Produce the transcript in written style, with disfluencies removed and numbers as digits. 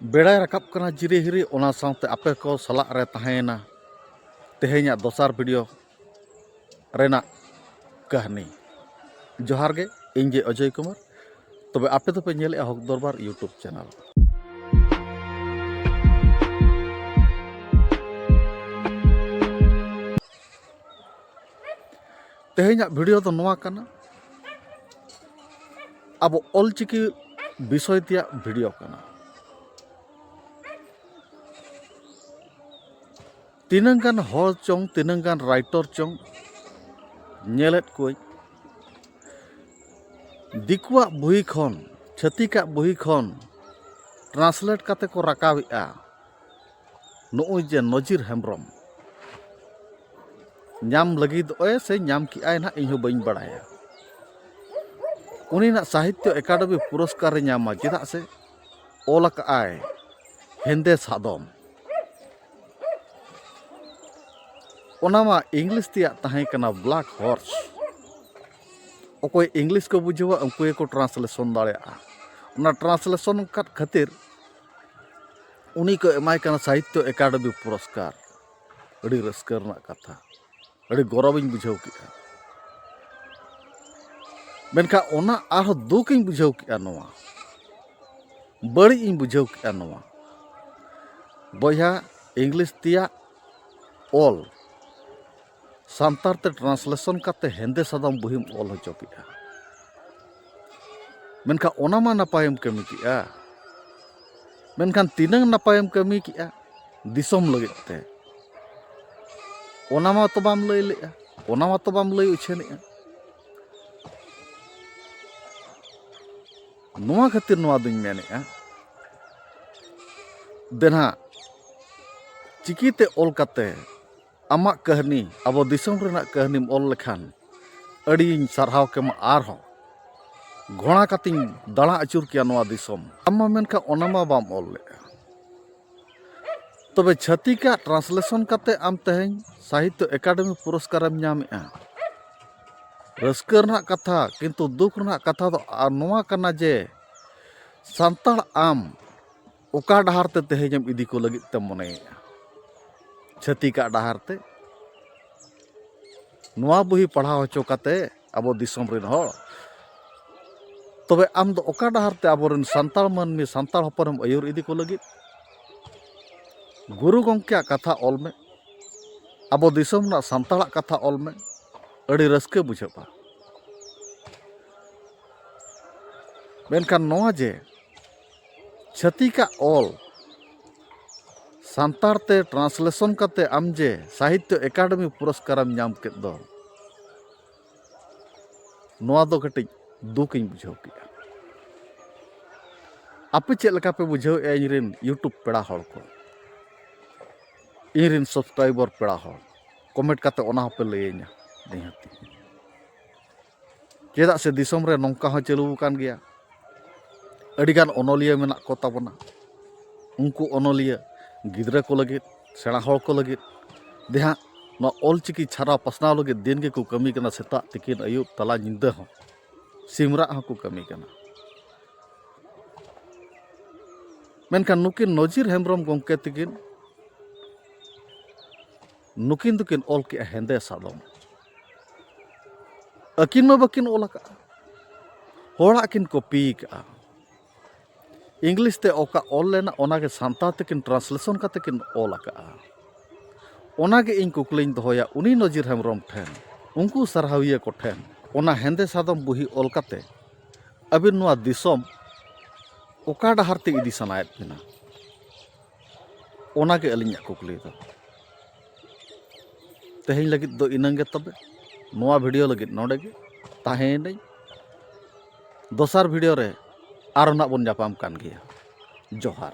बेड़ाय राकाब कना जिरी हिरी ओना सावते आपे को सलाह रे तहेना तेहेኛ दोसार वीडियो रेना कहानी जोहार गे इंजे अजय कुमार तबे आपे तो पे नेले हक दरबार यूट्यूब चैनल तेहेኛ वीडियो तो नोआ कना अब ऑलचिकी विषय तिया वीडियो कना तीनंगान हर चोंग तीनंगान राइटर चोंग नेलेत कोई दिकुआ बुही खन छतिका बुही खन ट्रांसलेट काते को राकाबिआ नोई जे नजीर हेम्ब्रम नाम लगिद ओए से नाम की आय ना इहो बइन बड़ाया उनी ना साहित्य एकेडमी पुरस्कार नामा चेदा से ओलक आय हेंदे सादम ओनामा इंग्लिश तिया तहां कना ब्लैक हॉर्स ओकोय इंग्लिश को बुझेवा उनको को ट्रांसलेशन दाड़ेआ ओना ट्रांसलेशन कत खातिर उनी को एमाय कना साहित्य एकेडमी पुरस्कार अड़ी रस्कर ना कथा अड़ी गौरविन बुझाव किया मेनका ओना आरो दुख इन बुझाव किया नोआ बड़ी इन बुझाव किया नोआ बया इंग्लिश तिया ऑल सांतार ते ट्रांसलेशन काते हेंदे सादाम बुहिम ऑल हो चुकिया मेनका ओना मा नापायम कमी किया मेनखान तीनंग नापायम कमी किया दिसोम लगित ते ओना मा तो बाम लई लेआ ओना मा तो बाम लई उछेनेआ नोआ खातिर नोआ दुñ मेनेआ देना चिकीते ऑल काते आमा कहानी अब दिसम रेना कहानी ऑल लेखान अड़ी सारहाव केमा आरहो घोड़ा कातिन दाड़ा अचुर किया नोआ दिसम आमा मेनका ओनामा बाम ऑल ले तबे छतिका ट्रांसलेशन काते आम तेहेñ साहित्य एकेडमी पुरस्कार नामेआ रस्कर ना कथा किंतु दुख ना कथा दो नोआ कना जे सांताल आम ओका डहार ते तेहेñम इदी को लगित ते मनेया छतिका डहार ते नोआ बुही पढ़ाव होचो काते अब दिसम रेन हो तबे आम दो ओका डहार ते आबोरेन सांताल मानमी सांताल हपरम अयुर इदी को लगित गुरु गंकिया कथा ऑल में अब दिसम ना सांताला कथा ऑल में अड़ी रस्के बुझेबा मेनखान नोआ जे छतिका ऑल सांतार ते ट्रांसलेशन काते आम जे साहित्य एकेडमी पुरस्कार नाम के दो नोआ दो कटिज दुख इन बुझाव किया आपे चेद लेका पे बुझाव ए इनरेन यूट्यूब पेड़ा हड़ को इनरेन सब्सक्राइबर पेड़ा हड़ कमेंट काते ओना होपे लईना निहाती चेदा से दिसम रे नोंका हो चलू कान गया अडिगान ओनोलिया मेना को ताबना उनको ओनोलिया गिद्रा को लगे सेना हड़ को लगे देहा न ऑलचिकी छारा पसना लगे दिन के को कमी कना सेता तिकिन अयुब तला निंदा हो सिमरा को कमी कना मेनखान नुकिन नजीर हेम्ब्रम गंके तिकिन नुकिन दुकिन ऑल के हेंदे सादम अकिन में बकिन ऑल का होड़ा किन कॉपी का इंग्लिश ते ओका ऑल लेना ओना के सांता तेकिन ट्रांसलेशन काते किन ऑल का ओना के इन कुकलिन दोया उनी नजीर हेम्ब्रम ठेन उनको सरहाविया को ठेन ओना हेंदे सादम बुही ऑल काते अबिन नोआ दिसम ओका डहार ते इदी सनायत बिना ओना के अलिnya कुकली दो तेहेñ लगित दो इनंगे तबे नोआ वीडियो लगित नोडे गे ताहें दोसार वीडियो रे आरो ना बन जापाम कान गया जोहार।